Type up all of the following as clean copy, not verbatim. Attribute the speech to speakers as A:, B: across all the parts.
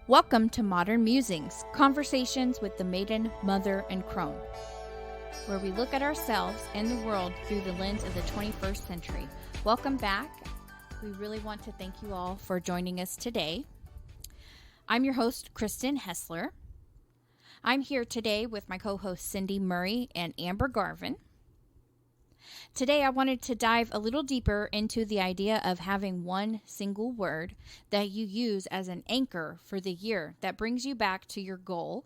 A: Welcome to Modern Musings, conversations with the maiden, mother, and crone, where we look at ourselves and the world through the lens of the 21st century. Welcome back. We really want to thank you all for joining us today. I'm your host, Christen Hessler. I'm here today with my co-hosts Cindy Murray and Amber Garvin. Today, I wanted to dive a little deeper into the idea of having one single word that you use as an anchor for the year that brings you back to your goal,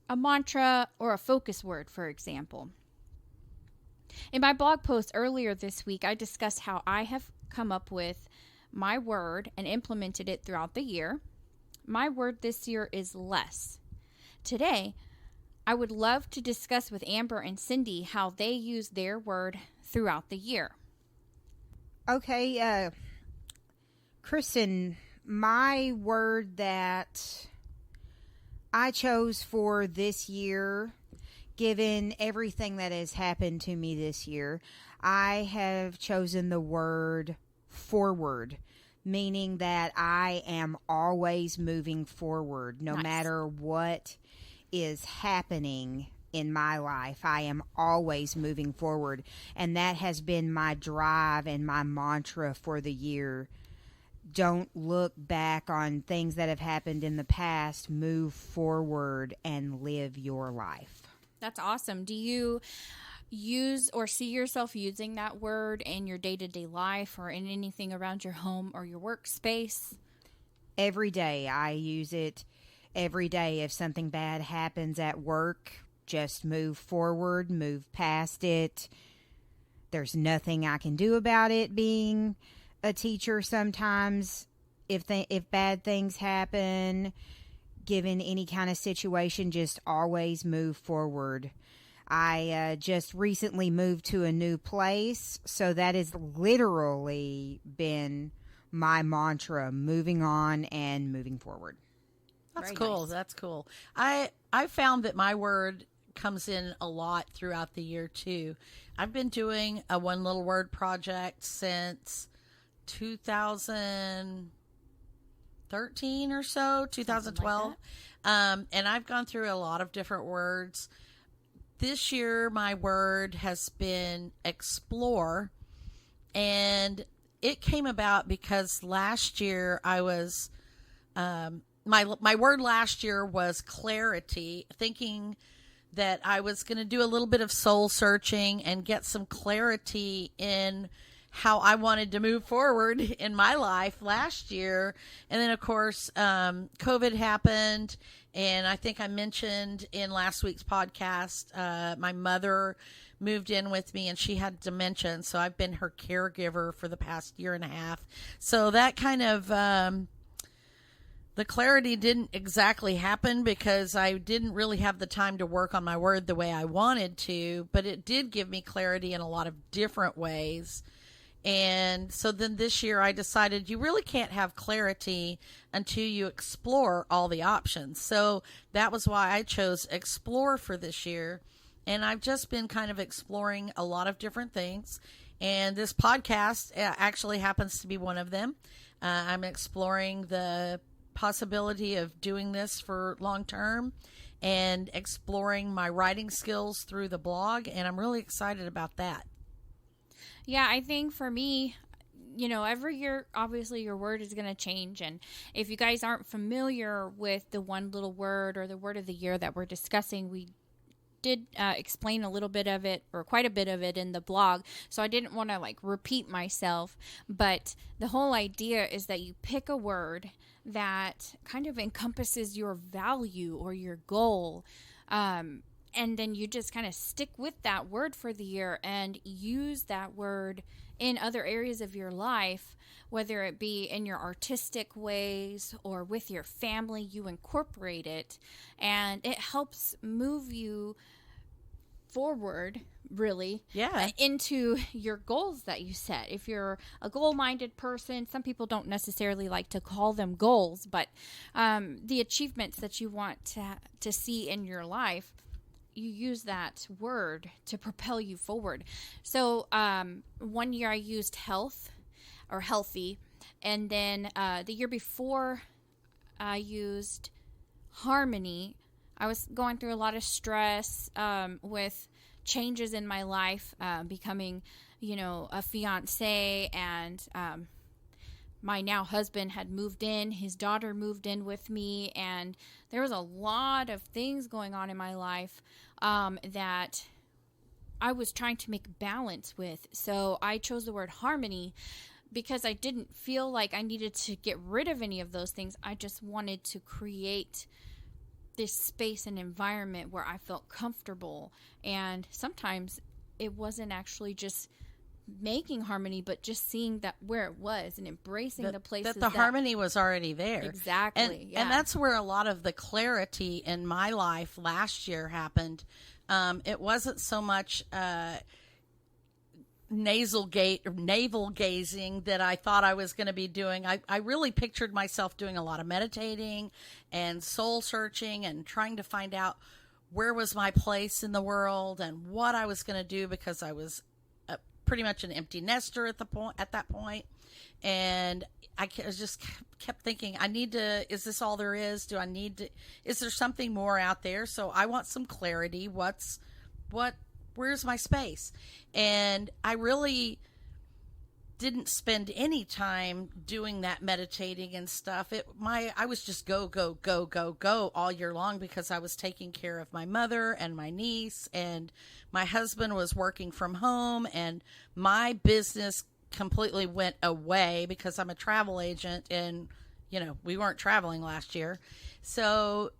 A: a mantra, or a focus word, for example. In my blog post earlier this week, I discussed how I have come up with my word and implemented it throughout the year. My word this year is less. Today, I would love to discuss with Amber and Cindy how they use their word throughout the year.
B: Okay, Christen, my word that I chose for this year, given everything that has happened to me this year, I have chosen the word forward, meaning that I am always moving forward, no matter what is happening in my life. I am always moving forward, and that has been my drive and my mantra for the year. Don't look back on things that have happened in the past. Move forward and live your life.
A: That's awesome. Do you use or see yourself using that word in your day-to-day life or in anything around your home or your workspace?
B: Every day I use it. Every day, if something bad happens at work, just move forward, move past it. There's nothing I can do about it. Being a teacher, sometimes if bad things happen, given any kind of situation, just always move forward. I just recently moved to a new place, so that has literally been my mantra, moving on and moving forward.
C: That's
A: Very
C: cool.
A: nice.
C: That's cool. I found that my word comes in a lot throughout the year too. I've been doing a one little word project since 2013 or so, 2012. And I've gone through a lot of different words. This year, my word has been explore. And it came about because last year I was, my word last year was clarity, thinking that I was going to do a little bit of soul searching and get some clarity in how I wanted to move forward in my life last year. And then, of course, COVID happened. And I think I mentioned in last week's podcast, my mother moved in with me and she had dementia. And so I've been her caregiver for the past year and a half. So that kind of, the clarity didn't exactly happen because I didn't really have the time to work on my word the way I wanted to, but it did give me clarity in a lot of different ways. And so then this year I decided you really can't have clarity until you explore all the options. So that was why I chose explore for this year. And I've just been kind of exploring a lot of different things. And this podcast actually happens to be one of them. I'm exploring the possibility of doing this for long term and exploring my writing skills through the blog, and I'm really excited about that.
A: Yeah, I think for me, every year, obviously your word is going to change. And if you guys aren't familiar with the one little word or the word of the year that we're discussing, we did explain a little bit of it, or quite a bit of it, in the blog, so I didn't want to repeat myself. But the whole idea is that you pick a word that kind of encompasses your value or your goal, and then you just kind of stick with that word for the year and use that word in other areas of your life, whether it be in your artistic ways or with your family. You incorporate it, and it helps move you forward, really, into your goals that you set. If you're a goal-minded person, some people don't necessarily like to call them goals, but the achievements that you want to see in your life, you use that word to propel you forward. So one year I used health or healthy, and then the year before I used harmony. I was going through a lot of stress with changes in my life, becoming, a fiance, and my now husband had moved in. His daughter moved in with me, and there was a lot of things going on in my life that I was trying to make balance with. So I chose the word harmony because I didn't feel like I needed to get rid of any of those things. I just wanted to create this space and environment where I felt comfortable. And sometimes it wasn't actually just making harmony, but just seeing that where it was and embracing the places
C: that harmony was already there.
A: Exactly.
C: And that's where a lot of the clarity in my life last year happened. It wasn't so much navel gazing that I thought I was going to be doing. I really pictured myself doing a lot of meditating and soul searching and trying to find out where was my place in the world and what I was going to do, because I was pretty much an empty nester at that point. And I just kept thinking, is this all there is? Is there something more out there? So I want some clarity. Where's my space? And I really didn't spend any time doing that meditating and stuff. I was just go all year long, because I was taking care of my mother and my niece, and my husband was working from home, and my business completely went away because I'm a travel agent, and we weren't traveling last year. So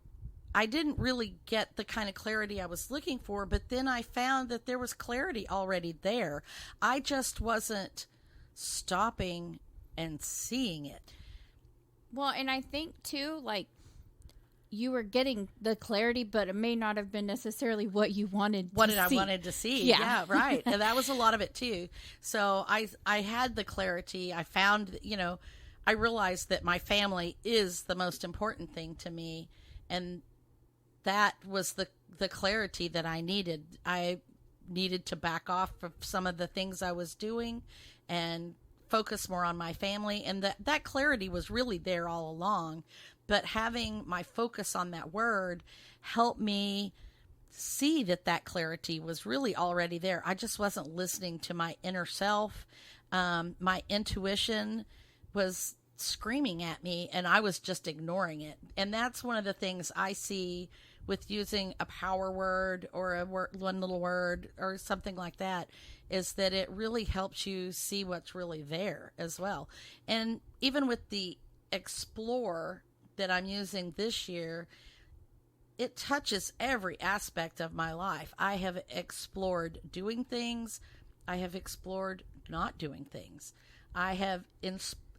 C: I didn't really get the kind of clarity I was looking for, but then I found that there was clarity already there. I just wasn't stopping and seeing it.
A: Well, and I think too, like, you were getting the clarity, but it may not have been necessarily what you wanted to see.
C: I wanted to see.
A: Yeah,
C: right. And that was a lot of it too. So I had the clarity. I found, I realized that my family is the most important thing to me. And that was the clarity that I needed. I needed to back off of some of the things I was doing and focus more on my family. And that clarity was really there all along. But having my focus on that word helped me see that clarity was really already there. I just wasn't listening to my inner self. My intuition was screaming at me, and I was just ignoring it. And that's one of the things I see with using a power word or one little word or something like that, is that it really helps you see what's really there as well. And even with the explore that I'm using this year, it touches every aspect of my life. I have explored doing things. I have explored not doing things. I have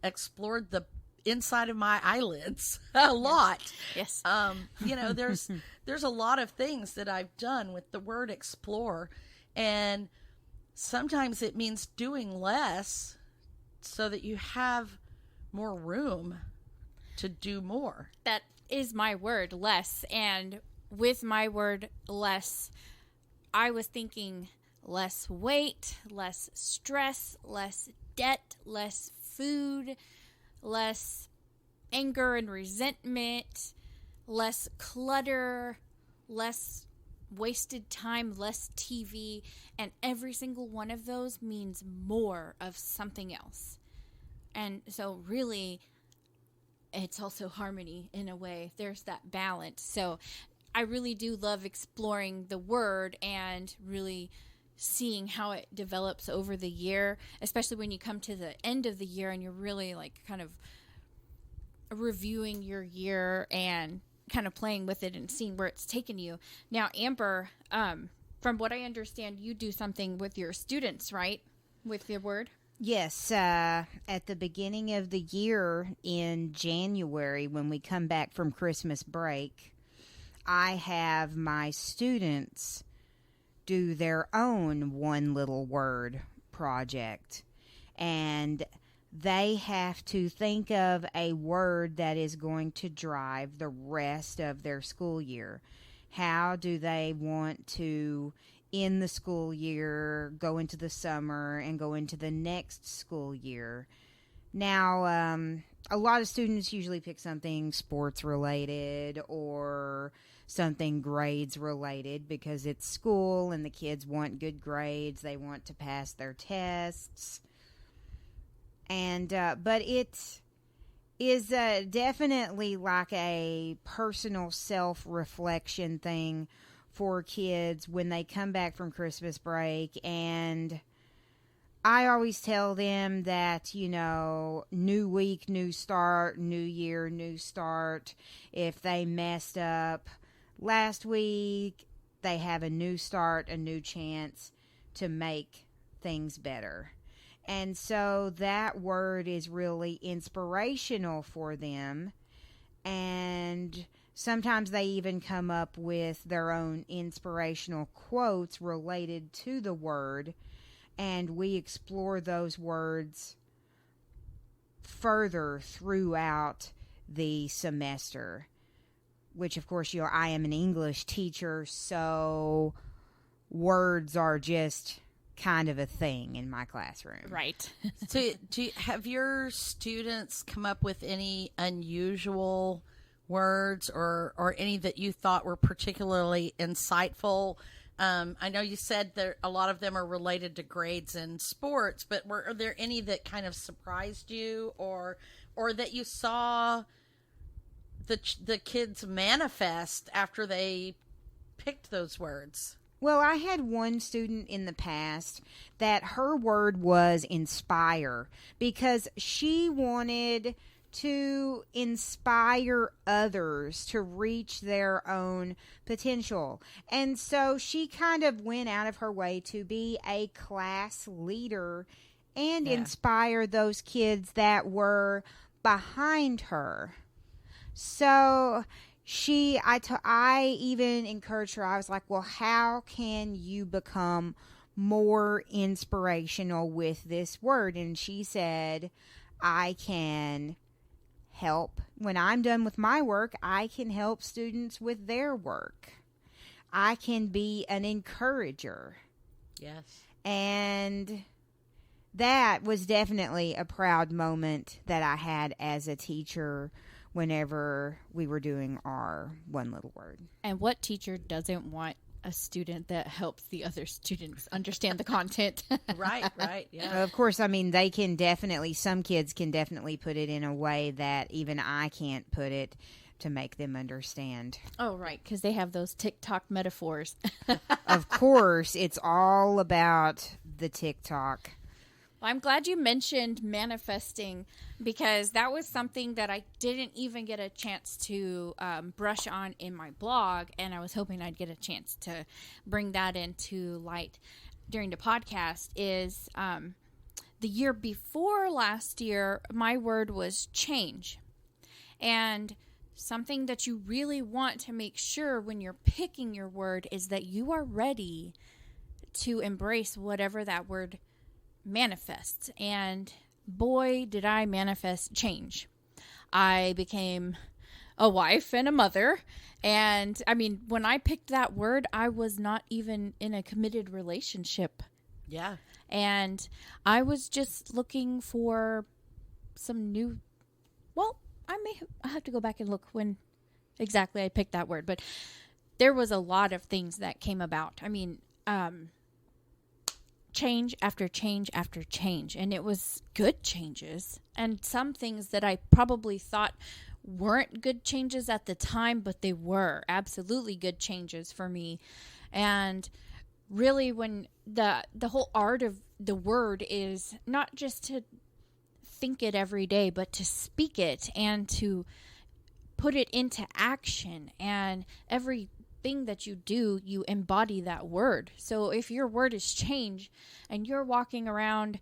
C: explored the inside of my eyelids a lot.
A: Yes.
C: There's a lot of things that I've done with the word explore, and sometimes it means doing less so that you have more room to do more.
A: That is my word, less. And with my word less, I was thinking less weight, less stress, less debt, less food, less anger and resentment, less clutter, less wasted time, less TV, and every single one of those means more of something else. And so really, it's also harmony in a way. There's that balance. So I really do love exploring the word and really seeing how it develops over the year, especially when you come to the end of the year and you're really like kind of reviewing your year and kind of playing with it and seeing where it's taken you. Now, Amber, from what I understand, you do something with your students, right? With your word?
B: Yes. At the beginning of the year in January, when we come back from Christmas break, I have my students do their own one little word project. And they have to think of a word that is going to drive the rest of their school year. How do they want to end the school year, go into the summer, and go into the next school year? Now, a lot of students usually pick something sports related or something grades related because it's school and the kids want good grades. They want to pass their tests. And, but it is definitely like a personal self-reflection thing for kids when they come back from Christmas break. And I always tell them that, you know, new week, new start, new year, new start. If they messed up last week, they have a new start, a new chance to make things better. And so that word is really inspirational for them. And sometimes they even come up with their own inspirational quotes related to the word. And we explore those words further throughout the semester. Which, of course, I am an English teacher, so words are just kind of a thing in my classroom.
A: Right.
C: So, have your students come up with any unusual words or any that you thought were particularly insightful? I know you said that a lot of them are related to grades and sports, but are there any that kind of surprised you or that you saw the kids manifest after they picked those words?
B: Well, I had one student in the past that her word was inspire because she wanted to inspire others to reach their own potential. And so she kind of went out of her way to be a class leader and inspire those kids that were behind her. So I even encouraged her. I was like, well, how can you become more inspirational with this word? And she said, I can help. When I'm done with my work, I can help students with their work. I can be an encourager.
C: Yes.
B: And that was definitely a proud moment that I had as a teacher whenever we were doing our one little word.
A: And what teacher doesn't want a student that helps the other students understand the content?
C: Right, yeah.
B: Of course, I mean, some kids can definitely put it in a way that even I can't put it to make them understand.
A: Oh, right, because they have those TikTok metaphors.
B: Of course, it's all about the TikTok.
A: Well, I'm glad you mentioned manifesting because that was something that I didn't even get a chance to brush on in my blog, and I was hoping I'd get a chance to bring that into light during the podcast. Is the year before last year, my word was change. And something that you really want to make sure when you're picking your word is that you are ready to embrace whatever that word manifests. And boy, did I manifest change. I became a wife and a mother. And I mean, when I picked that word, I was not even in a committed relationship.
C: Yeah.
A: And I was just looking for some new, well, I have to go back and look when exactly I picked that word, but there was a lot of things that came about. I mean, change after change after change, and it was good changes, and some things that I probably thought weren't good changes at the time, but they were absolutely good changes for me. And really, when the whole art of the word is not just to think it every day, but to speak it and to put it into action, and everything that you do, you embody that word. So if your word is change and you're walking around,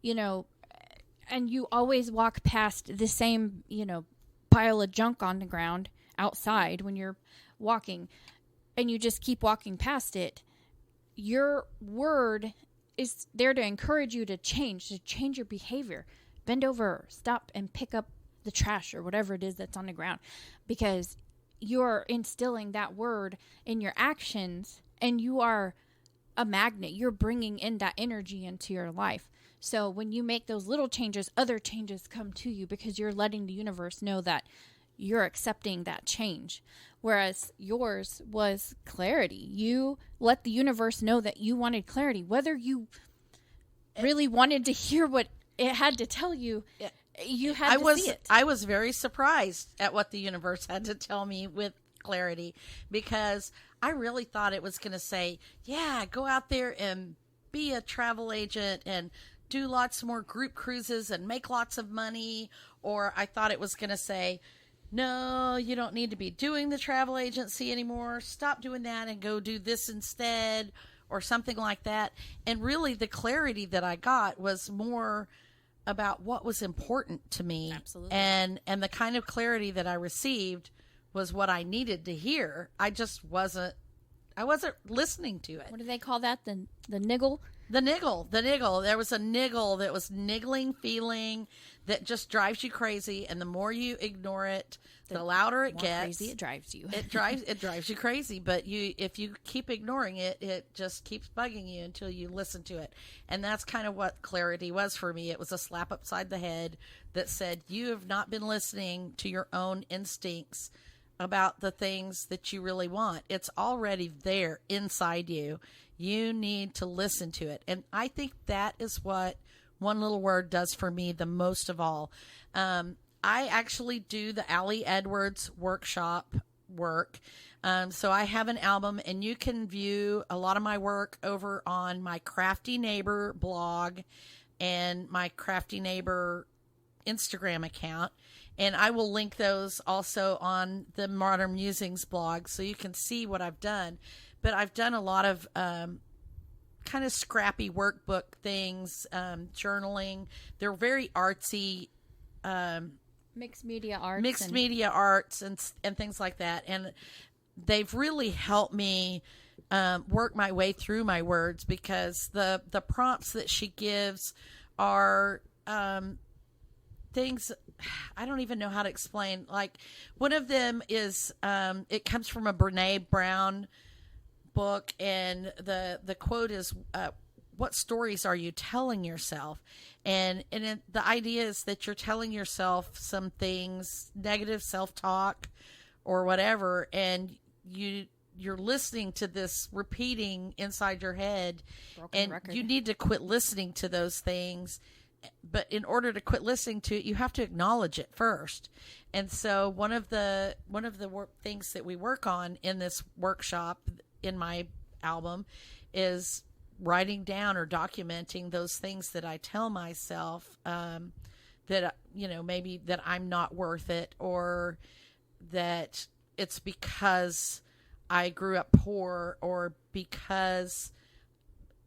A: and you always walk past the same, pile of junk on the ground outside when you're walking, and you just keep walking past it, your word is there to encourage you to change your behavior. Bend over, stop, and pick up the trash or whatever it is that's on the ground, because you're instilling that word in your actions, and you are a magnet. You're bringing in that energy into your life. So when you make those little changes, other changes come to you because you're letting the universe know that you're accepting that change. Whereas yours was clarity. You let the universe know that you wanted clarity, whether you really wanted to hear what it had to tell you. You had to see it.
C: I was very surprised at what the universe had to tell me with clarity, because I really thought it was going to say, yeah, go out there and be a travel agent and do lots more group cruises and make lots of money. Or I thought it was going to say, no, you don't need to be doing the travel agency anymore. Stop doing that and go do this instead, or something like that. And really the clarity that I got was more about what was important to me.
A: Absolutely.
C: And the kind of clarity that I received was what I needed to hear. I wasn't listening to it.
A: What do they call that? The niggle?
C: The niggle. There was a niggle that was niggling feeling that just drives you crazy. And the more you ignore it, the louder it gets.
A: Crazy it drives you.
C: It drives you crazy. But if you keep ignoring it, it just keeps bugging you until you listen to it. And that's kind of what clarity was for me. It was a slap upside the head that said, you have not been listening to your own instincts about the things that you really want. It's already there inside you. You need to listen to it. And I think that is what One Little Word does for me the most of all. I actually do the Allie Edwards workshop work. So I have an album, and you can view a lot of my work over on my Crafty Neighbor blog and my Crafty Neighbor Instagram account. And I will link those also on the Modern Musings blog so you can see what I've done. But I've done a lot of kind of scrappy workbook things, journaling. They're very artsy.
A: Mixed media arts
C: and things like that. And they've really helped me work my way through my words, because the prompts that she gives are things I don't even know how to explain. Like, one of them is it comes from a Brene Brown book, and the quote is, what stories are you telling yourself? And the idea is that you're telling yourself some things, negative self-talk or whatever, and you're listening to this repeating inside your head. Broken record. You need to quit listening to those things. But in order to quit listening to it, you have to acknowledge it first. And so one of the things that we work on in this workshop in my album is writing down or documenting those things that I tell myself, that, maybe that I'm not worth it, or that it's because I grew up poor, or because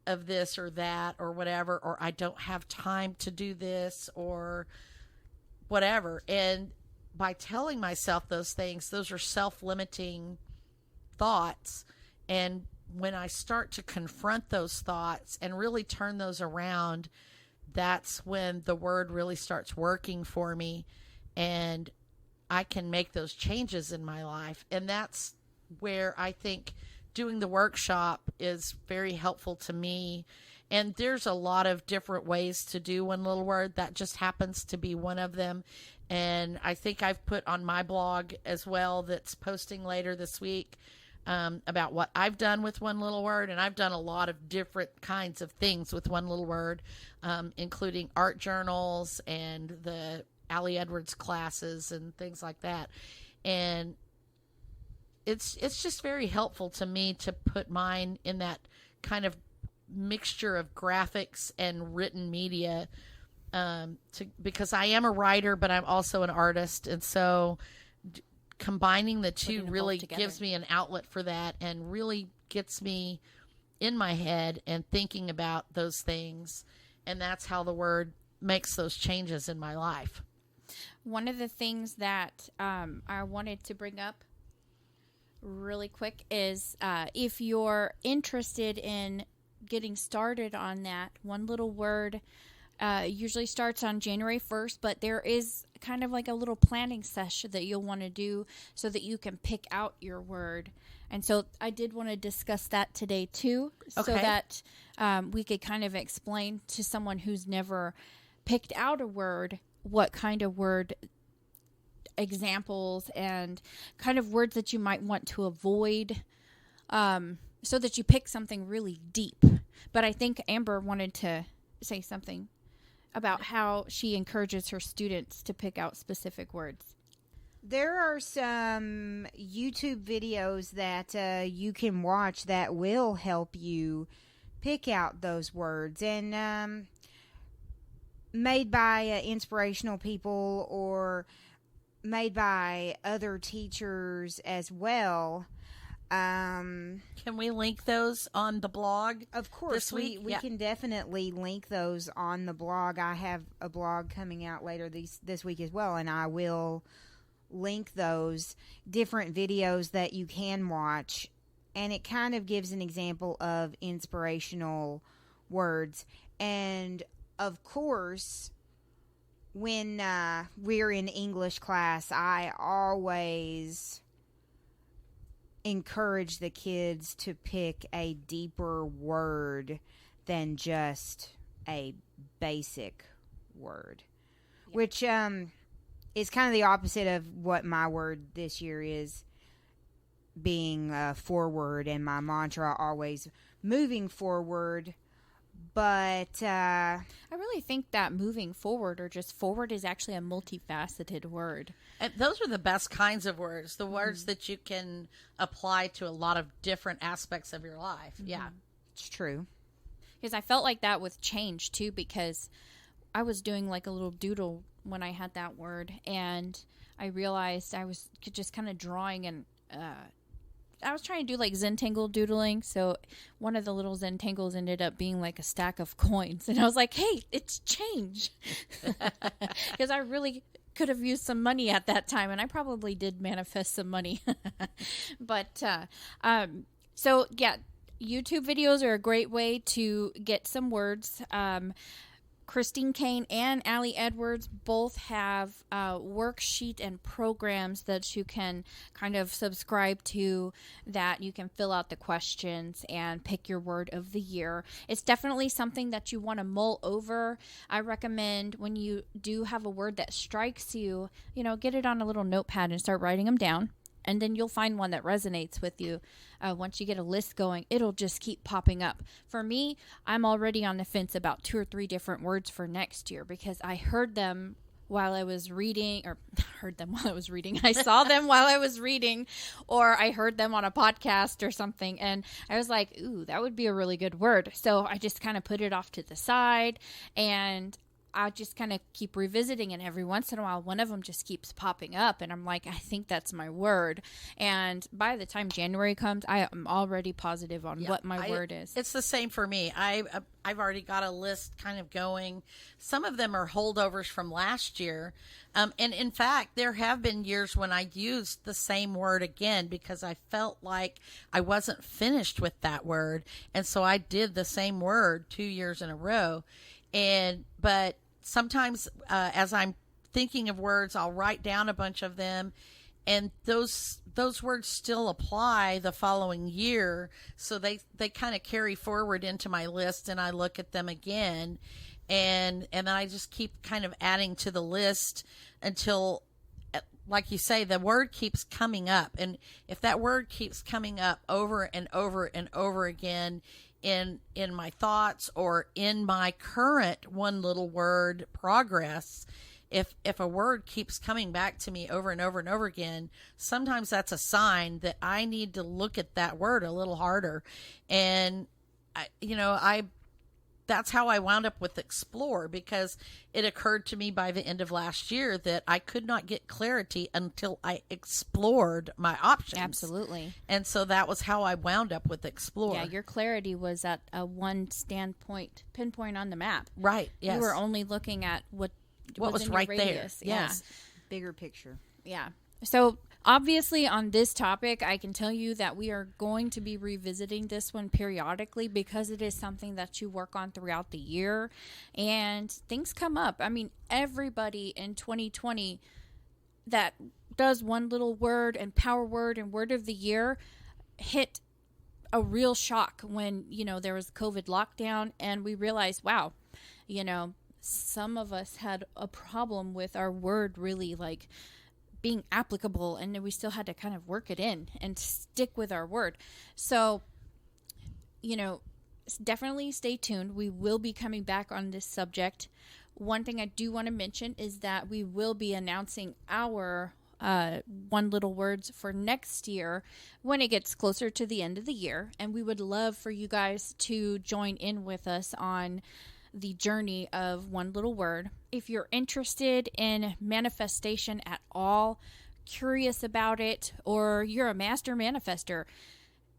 C: of this or that or whatever, or I don't have time to do this or whatever. And by telling myself those things, those are self-limiting thoughts. And when I start to confront those thoughts and really turn those around, that's when the word really starts working for me, and I can make those changes in my life. And that's where I think doing the workshop is very helpful to me. And there's a lot of different ways to do One Little Word. That just happens to be one of them. And I think I've put on my blog as well, that's posting later this week, about what I've done with One Little Word. And I've done a lot of different kinds of things with One Little Word, including art journals and the Allie Edwards classes and things like that. And it's just very helpful to me to put mine in that kind of mixture of graphics and written media, because I am a writer, but I'm also an artist. And so combining the two really gives me an outlet for that, and really gets me in my head and thinking about those things. And that's how the word makes those changes in my life.
A: One of the things that I wanted to bring up really quick is, if you're interested in getting started on that One Little Word usually starts on January 1st, but there is kind of like a little planning session that you'll want to do so that you can pick out your word. And so I did want to discuss that today too, so that we could kind of explain to someone who's never picked out a word what kind of word examples and kind of words that you might want to avoid, so that you pick something really deep. But I think Amber wanted to say something about how she encourages her students to pick out specific words.
B: There are some YouTube videos that you can watch that will help you pick out those words, and made by inspirational people or made by other teachers as well.
C: Can we link those on the blog?
B: Of course, we can definitely link those on the blog. I have a blog coming out later this week as well, and I will link those different videos that you can watch, and it kind of gives an example of inspirational words. And of course, when we're in English class, I always encourage the kids to pick a deeper word than just a basic word, which is kind of the opposite of what my word this year is, being forward, and my mantra always moving forward. But
A: I really think that moving forward or just forward is actually a multifaceted word.
C: And those are the best kinds of words, the words that you can apply to a lot of different aspects of your life. Mm-hmm. Yeah,
B: it's true.
A: Because I felt like that with change too, because I was doing like a little doodle when I had that word, and I realized I was just kind of drawing, and I was trying to do like Zentangle doodling. So one of the little Zentangles ended up being like a stack of coins, and I was like, hey, it's change. Because I really could have used some money at that time, and I probably did manifest some money. But so yeah, YouTube videos are a great way to get some words. Christine Kane and Allie Edwards both have worksheet and programs that you can kind of subscribe to, that you can fill out the questions and pick your word of the year. It's definitely something that you want to mull over. I recommend when you do have a word that strikes you, get it on a little notepad and start writing them down. And then you'll find one that resonates with you. Once you get a list going, it'll just keep popping up. For me, I'm already on the fence about 2 or 3 different words for next year, because I heard them while I was reading, or I saw them while I was reading, or I heard them on a podcast or something. And I was like, ooh, that would be a really good word. So I just kind of put it off to the side, and I just kind of keep revisiting, and every once in a while, one of them just keeps popping up, and I'm like, I think that's my word. And by the time January comes, I am already positive on what my word is.
C: It's the same for me. I've already got a list kind of going. Some of them are holdovers from last year. And in fact, there have been years when I used the same word again because I felt like I wasn't finished with that word. And so I did the same word 2 years in a row. But sometimes as I'm thinking of words, I'll write down a bunch of them, and those words still apply the following year. So they kind of carry forward into my list, and I look at them again, and then I just keep kind of adding to the list until, like you say, the word keeps coming up. And if that word keeps coming up over and over and over again in my thoughts or in my current one little word progress, if a word keeps coming back to me over and over and over again, sometimes that's a sign that I need to look at that word a little harder. And that's how I wound up with Explore, because it occurred to me by the end of last year that I could not get clarity until I explored my options.
A: Absolutely.
C: And so that was how I wound up with Explore.
A: Yeah, your clarity was at a one pinpoint on the map.
C: Right, yes.
A: You were only looking at what
C: was
A: in
C: right
A: your
C: there.
A: radius.
C: Yes.
B: Bigger picture.
A: Yeah. So obviously on this topic, I can tell you that we are going to be revisiting this one periodically because it is something that you work on throughout the year and things come up. I mean, everybody in 2020 that does one little word and power word and word of the year hit a real shock when, there was COVID lockdown and we realized, wow, some of us had a problem with our word really like being applicable, and we still had to kind of work it in and stick with our word. So, definitely stay tuned. We will be coming back on this subject. One thing I do want to mention is that we will be announcing our one little words for next year when it gets closer to the end of the year. And we would love for you guys to join in with us on the journey of one little word. If you're interested in manifestation at all, curious about it, or you're a master manifester,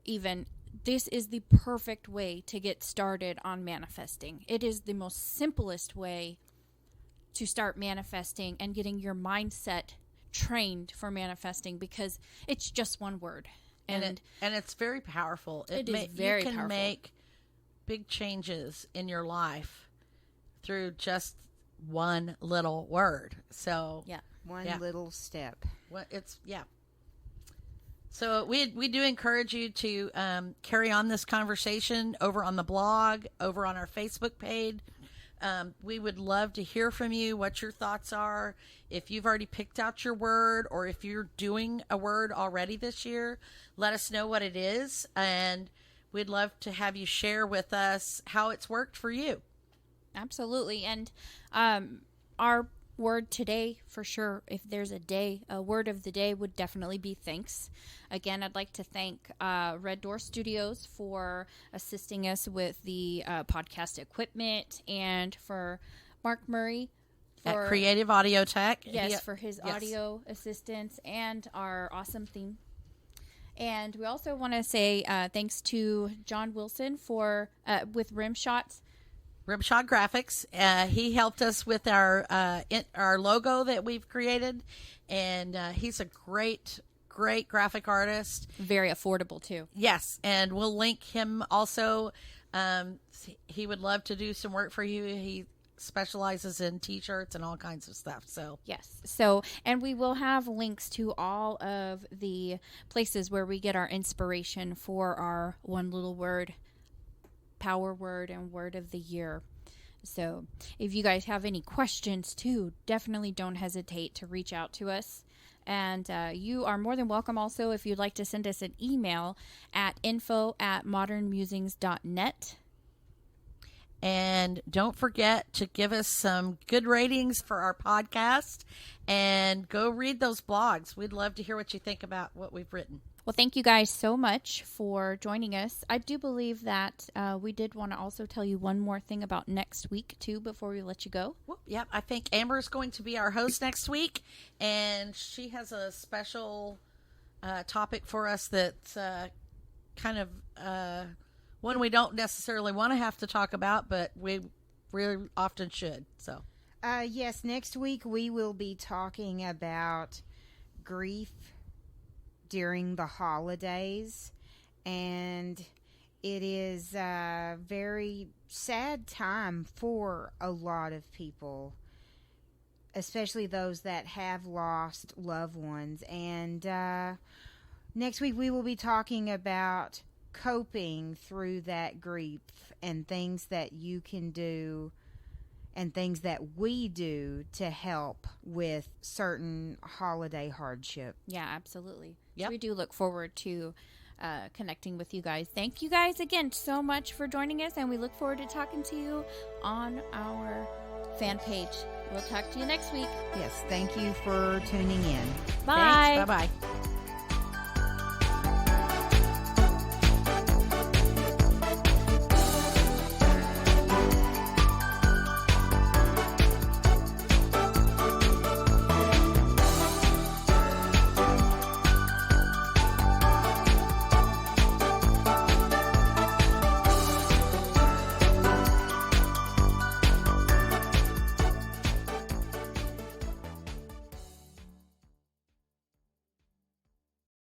A: even, this is the perfect way to get started on manifesting. It is the most simplest way to start manifesting and getting your mindset trained for manifesting because it's just one word.
C: And it's very powerful.
A: It is very
C: powerful. You can
A: powerful.
C: make big changes in your life through just one little word. So
A: yeah,
B: one little step.
C: So we do encourage you to carry on this conversation over on the blog, over on our Facebook page. We would love to hear from you, what your thoughts are. If you've already picked out your word, or if you're doing a word already this year, let us know what it is. And we'd love to have you share with us how it's worked for you.
A: Absolutely. And our word today, for sure, if there's a word of the day would definitely be thanks. Again, I'd like to thank Red Door Studios for assisting us with the podcast equipment, and for Mark Murray
C: At Creative Audio Tech.
A: Yes, for his audio assistance and our awesome theme. And we also want to say thanks to John Wilson for with Rim Shots.
C: Rimshot Graphics. He helped us with our logo that we've created, and he's a great graphic artist.
A: Very affordable too.
C: Yes, and we'll link him also. He would love to do some work for you. He specializes in t-shirts and all kinds of stuff. So
A: yes. So, and we will have links to all of the places where we get our inspiration for our one little word, power word, and word of the year. So if you guys have any questions too, definitely don't hesitate to reach out to us. And you are more than welcome also if you'd like to send us an email at info@modernmusings.net.
C: And don't forget to give us some good ratings for our podcast, and go read those blogs. We'd love to hear what you think about what we've written.
A: Well, thank you guys so much for joining us. I do believe that we did want to also tell you one more thing about next week, too, before we let you go.
C: Well, yep, I think Amber is going to be our host next week, and she has a special topic for us that's kind of one we don't necessarily want to have to talk about, but we really often should. So,
B: yes, next week we will be talking about grief during the holidays, and it is a very sad time for a lot of people, especially those that have lost loved ones. And next week we will be talking about coping through that grief, and things that you can do and things that we do to help with certain holiday hardship.
A: Yeah, absolutely.
C: Yep.
A: So we do look forward to connecting with you guys. Thank you guys again so much for joining us, and we look forward to talking to you on our fan page. We'll talk to you next week.
B: Yes, thank you for tuning in.
A: Bye.
C: Thanks. Bye-bye.